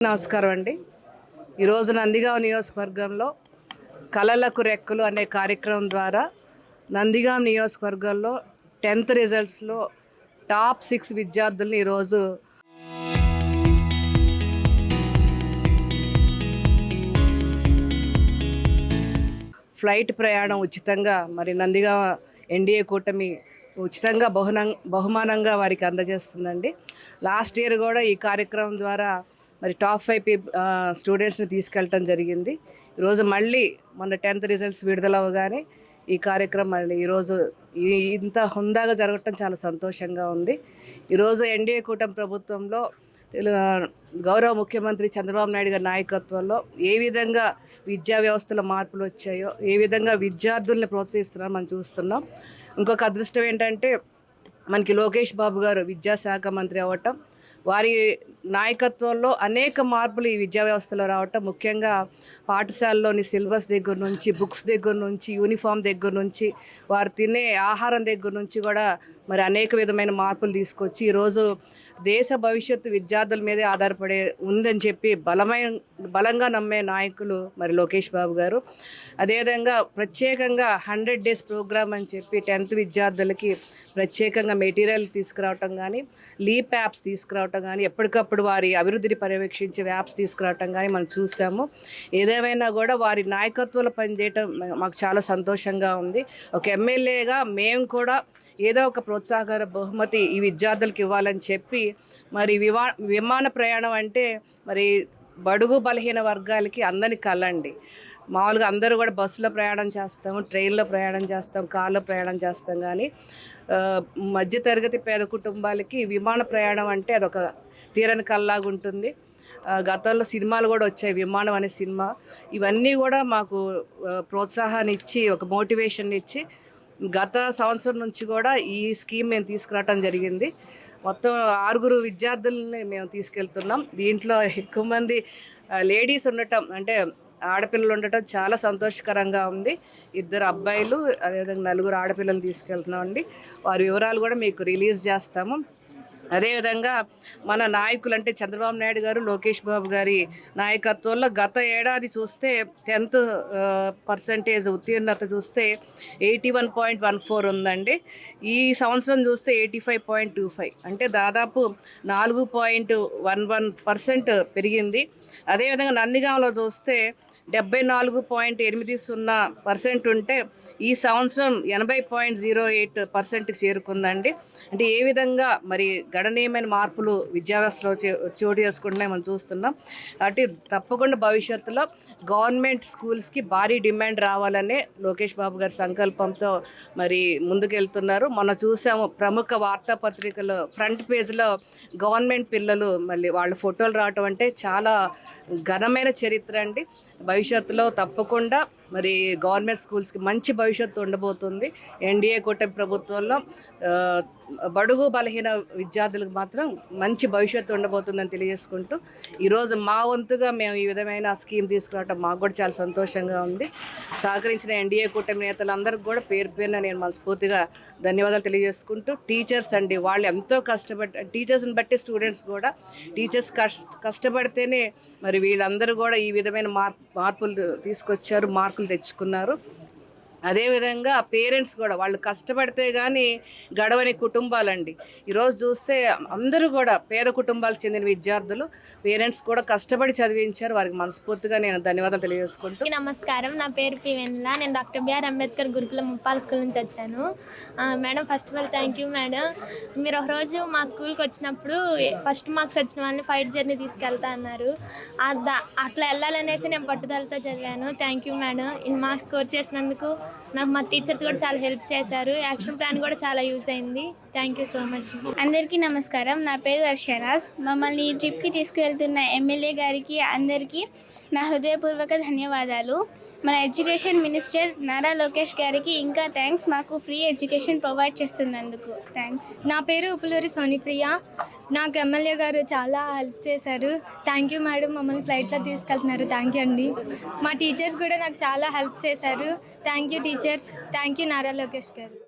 నమస్కారం అండి. ఈరోజు నందిగాం నియోజకవర్గంలో కళలకు రెక్కలు అనే కార్యక్రమం ద్వారా నందిగాం నియోజకవర్గంలో 10th రిజల్ట్స్లో టాప్ 6 విద్యార్థుల్ని ఈరోజు ఫ్లైట్ ప్రయాణం ఉచితంగా మరి నందిగాం ఎన్డీఏ కూటమి ఉచితంగా బహుమానంగా వారికి అందజేస్తుందండి. లాస్ట్ ఇయర్ కూడా ఈ కార్యక్రమం ద్వారా మరి టాప్ 5 స్టూడెంట్స్ని తీసుకెళ్ళటం జరిగింది. ఈరోజు మళ్ళీ మొన్న 10th రిజల్ట్స్ విడుదలవగానే ఈ కార్యక్రమం మళ్ళీ ఈరోజు ఇంత హుందాగా జరగటం చాలా సంతోషంగా ఉంది. ఈరోజు ఎన్డీఏ కూటమి ప్రభుత్వంలో గౌరవ ముఖ్యమంత్రి చంద్రబాబు నాయుడు గారి నాయకత్వంలో ఏ విధంగా విద్యా వ్యవస్థలో మార్పులు వచ్చాయో, ఏ విధంగా విద్యార్థుల్ని ప్రోత్సహిస్తున్నారో మనం చూస్తున్నాం. ఇంకొక అదృష్టం ఏంటంటే మనకి లోకేష్ బాబు గారు విద్యాశాఖ మంత్రి అవ్వటం, వారి నాయకత్వంలో అనేక మార్పులు ఈ విద్యా వ్యవస్థలో రావటం, ముఖ్యంగా పాఠశాలలోని సిలబస్ దగ్గర నుంచి, బుక్స్ దగ్గర నుంచి, యూనిఫామ్ దగ్గర నుంచి, వారు తినే ఆహారం దగ్గర నుంచి కూడా మరి అనేక విధమైన మార్పులు తీసుకొచ్చి ఈరోజు దేశ భవిష్యత్తు విద్యార్థుల మీదే ఆధారపడే ఉందని చెప్పి బలంగా నమ్మే నాయకులు మరి లోకేష్ బాబు గారు. అదేవిధంగా ప్రత్యేకంగా 100 days ప్రోగ్రామ్ అని చెప్పి 10th విద్యార్థులకి ప్రత్యేకంగా మెటీరియల్ తీసుకురావటం కానీ, లీప్ యాప్స్ తీసుకురావటం కానీ, ఎప్పటికప్పుడు వారి అభివృద్ధిని పర్యవేక్షించే యాప్స్ తీసుకురావటం కానీ మనం చూసాము. ఏదేమైనా కూడా వారి నాయకత్వంలో పనిచేయటం మాకు చాలా సంతోషంగా ఉంది. ఒక ఎమ్మెల్యేగా మేము కూడా ఏదో ఒక ప్రోత్సాహకర బహుమతి ఈ విద్యార్థులకు ఇవ్వాలని చెప్పి మరి విమాన ప్రయాణం అంటే మరి బడుగు బలహీన వర్గాలకి అందని కలండి. మామూలుగా అందరూ కూడా బస్సులో ప్రయాణం చేస్తాము, ట్రైన్లో ప్రయాణం చేస్తాం, కార్లో ప్రయాణం చేస్తాం, కానీ మధ్యతరగతి పేద కుటుంబాలకి విమాన ప్రయాణం అంటే అదొక తీరని కల్లాగా ఉంటుంది. గతంలో సినిమాలు కూడా వచ్చాయి, విమానం అనే సినిమా. ఇవన్నీ కూడా మాకు ప్రోత్సాహాన్ని ఇచ్చి, ఒక మోటివేషన్ ఇచ్చి గత సంవత్సరం నుంచి కూడా ఈ స్కీమ్ మేము తీసుకురావటం జరిగింది. మొత్తం 6 విద్యార్థులని మేము తీసుకెళ్తున్నాం. దీంట్లో ఎక్కువ మంది లేడీస్ ఉండటం, అంటే ఆడపిల్లలు ఉండటం చాలా సంతోషకరంగా ఉంది. 2 అబ్బాయిలు, అదేవిధంగా 4 ఆడపిల్లలు తీసుకెళ్తున్నాం అండి. వారి వివరాలు కూడా మీకు రిలీజ్ చేస్తాము. అదేవిధంగా మన నాయకులు అంటే చంద్రబాబు నాయుడు గారు, లోకేష్ బాబు గారి నాయకత్వంలో గత ఏడాది చూస్తే 10th పర్సెంటేజ్ ఉత్తీర్ణత చూస్తే 81.14 ఉందండి. ఈ సంవత్సరం చూస్తే 85.25, అంటే దాదాపు 4.11% పెరిగింది. అదేవిధంగా నందిగాంలో చూస్తే 74.80% ఉంటే ఈ సంవత్సరం 80.08%కి చేరుకుందండి. అంటే ఏ విధంగా మరి గణనీయమైన మార్పులు విద్యా వ్యవస్థలో చోటు చేసుకుంటున్నాయి మనం చూస్తున్నాం. కాబట్టి తప్పకుండా భవిష్యత్తులో గవర్నమెంట్ స్కూల్స్కి భారీ డిమాండ్ రావాలనే లోకేష్ బాబు గారి సంకల్పంతో మరి ముందుకెళ్తున్నారు. మొన్న చూసాము ప్రముఖ వార్తాపత్రికలో ఫ్రంట్ పేజ్లో గవర్నమెంట్ పిల్లలు మళ్ళీ వాళ్ళ ఫోటోలు రావటం అంటే చాలా ఘనమైన చరిత్ర అండి. భవిష్యత్తులో తప్పకుండా మరి గవర్నమెంట్ స్కూల్స్కి మంచి భవిష్యత్తు ఉండబోతుంది. ఎన్డీఏ కూటమి ప్రభుత్వంలో బడుగు బలహీన విద్యార్థులకు మాత్రం మంచి భవిష్యత్తు ఉండబోతుందని తెలియజేసుకుంటూ ఈరోజు మా వంతుగా మేము ఈ విధమైన స్కీమ్ తీసుకురావటం మాకు కూడా చాలా సంతోషంగా ఉంది. సహకరించిన ఎన్డీఏ కూటమి నేతలందరికీ కూడా పేరు పేరున నేను మనస్ఫూర్తిగా ధన్యవాదాలు తెలియజేసుకుంటూ, టీచర్స్ అండి, వాళ్ళు ఎంతో కష్టపడి, టీచర్స్ని బట్టి స్టూడెంట్స్ కూడా, టీచర్స్ కష్టపడితేనే మరి వీళ్ళందరూ కూడా ఈ విధమైన మార్పులు తీసుకొచ్చారు, మార్కులు తెచ్చుకున్నారు. అదేవిధంగా పేరెంట్స్ కూడా వాళ్ళు కష్టపడితే కానీ గడవని కుటుంబాలండి. ఈరోజు చూస్తే అందరూ కూడా పేద కుటుంబాలకు చెందిన విద్యార్థులు, పేరెంట్స్ కూడా కష్టపడి చదివించారు. వారికి మనస్ఫూర్తిగా నేను ధన్యవాదాలు తెలియజేసుకుంటూ. నమస్కారం, నా పేరు పి వెన్నెల. నేను డాక్టర్ బిఆర్ అంబేద్కర్ గురుకులం ముప్పాల స్కూల్ నుంచి వచ్చాను. Madam, first of all thank you madam. మీరు ఒకరోజు మా స్కూల్కి వచ్చినప్పుడు ఫస్ట్ మార్క్స్ వచ్చిన వాళ్ళని ఫైట్ జర్నీ తీసుకెళ్తా అన్నారు. అట్లా వెళ్ళాలనేసి నేను పట్టుదలతో చదివాను. Thank you madam. In marks score చేసినందుకు నాకు మా టీచర్స్ కూడా చాలా హెల్ప్ చేశారు. యాక్షన్ ప్లాన్ కూడా చాలా యూజ్ అయింది. Thank you so much. అందరికీ నమస్కారం, నా పేరు దర్శనాస్. మమ్మల్ని ఈ ట్రిప్కి తీసుకువెళ్తున్న ఎమ్మెల్యే గారికి అందరికీ నా హృదయపూర్వక ధన్యవాదాలు. మన ఎడ్యుకేషన్ మినిస్టర్ నారా లోకేష్ గారికి ఇంకా థ్యాంక్స్, మాకు ఫ్రీ ఎడ్యుకేషన్ ప్రొవైడ్ చేస్తున్నందుకు థ్యాంక్స్. నా పేరు ఉపులూరి సోనిప్రియ. నాకు ఎమ్మెల్యే గారు చాలా హెల్ప్ చేశారు. థ్యాంక్ యూ మేడం, మమ్మల్ని ఫ్లైట్లో తీసుకెళ్తున్నారు. థ్యాంక్ యూ అండి. మా టీచర్స్ కూడా నాకు చాలా హెల్ప్ చేశారు. Thank you teachers. Thank you Nara Lokesh గారు.